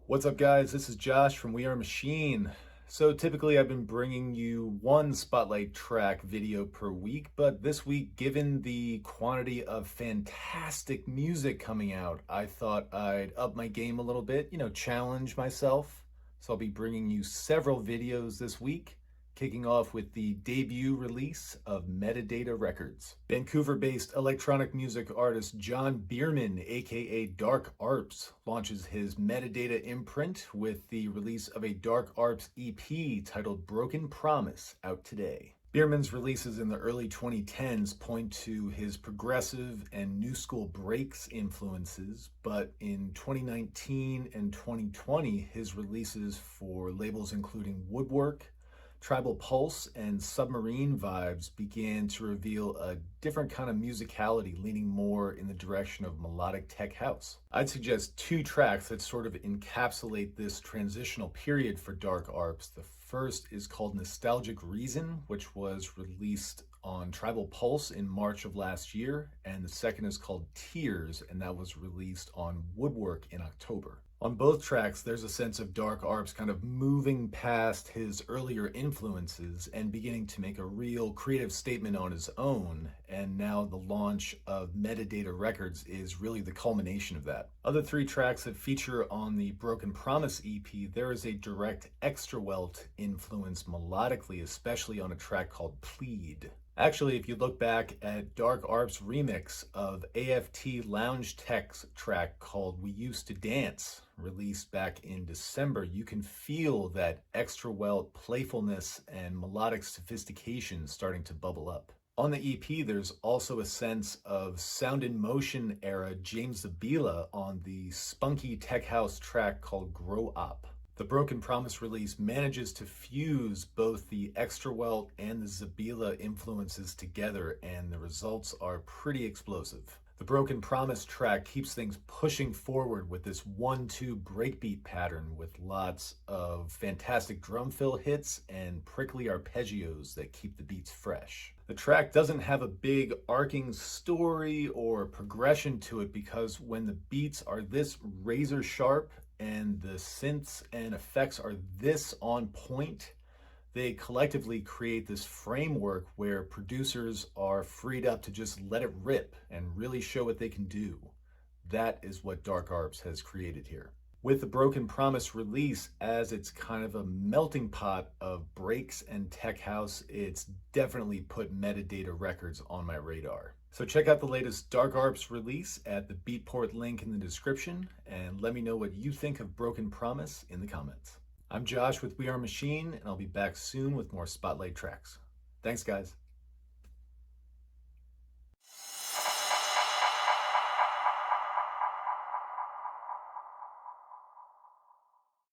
What's up, guys? This is Josh from We Are Machine. So typically I've been bringing you one spotlight track video per week, but this week, given the quantity of fantastic music coming out, I thought I'd up my game a little bit, challenge myself. So I'll be bringing you several videos this week, kicking off with the debut release of Metadata Records. Vancouver-based electronic music artist John Bierman, aka Dark Arps, launches his Metadata imprint with the release of a Dark Arps EP titled Broken Promise, out today. Bierman's releases in the early 2010s point to his progressive and new school breaks influences, but in 2019 and 2020, his releases for labels including Woodwork, Tribal Pulse, and Submarine Vibes began to reveal a different kind of musicality, leaning more in the direction of melodic tech house. I'd suggest two tracks that sort of encapsulate this transitional period for Dark Arps. The first is called Nostalgic Reason, which was released on Tribal Pulse in March of last year, and the second is called Tears, and that was released on Woodwork in October. On both tracks, there's a sense of Dark Arps kind of moving past his earlier influences and beginning to make a real creative statement on his own, and now the launch of Metadata Records is really the culmination of that. Other three tracks that feature on the Broken Promise EP, there is a direct Extrawelt influence melodically, especially on a track called Plead. Actually, if you look back at Dark Arps' remix of AFT Lounge Tech's track called We Used to Dance, released back in December, you can feel that Extrawelt playfulness and melodic sophistication starting to bubble up. On the EP, there's also a sense of Sound in Motion era James Zabila on the spunky tech house track called Grow Up. The Broken Promise release manages to fuse both the Extrawelt and the Zabila influences together, and the results are pretty explosive. The Broken Promise track keeps things pushing forward with this 1-2 breakbeat pattern with lots of fantastic drum fill hits and prickly arpeggios that keep the beats fresh. The track doesn't have a big arcing story or progression to it because when the beats are this razor sharp and the synths and effects are this on point, they collectively create this framework where producers are freed up to just let it rip and really show what they can do. That is what Dark Arps has created here. With the Broken Promise release, as it's kind of a melting pot of breaks and tech house, it's definitely put Metadata Records on my radar. So check out the latest Dark Arps release at the Beatport link in the description, and let me know what you think of Broken Promise in the comments. I'm Josh with We Are Machine, and I'll be back soon with more Spotlight tracks. Thanks, guys.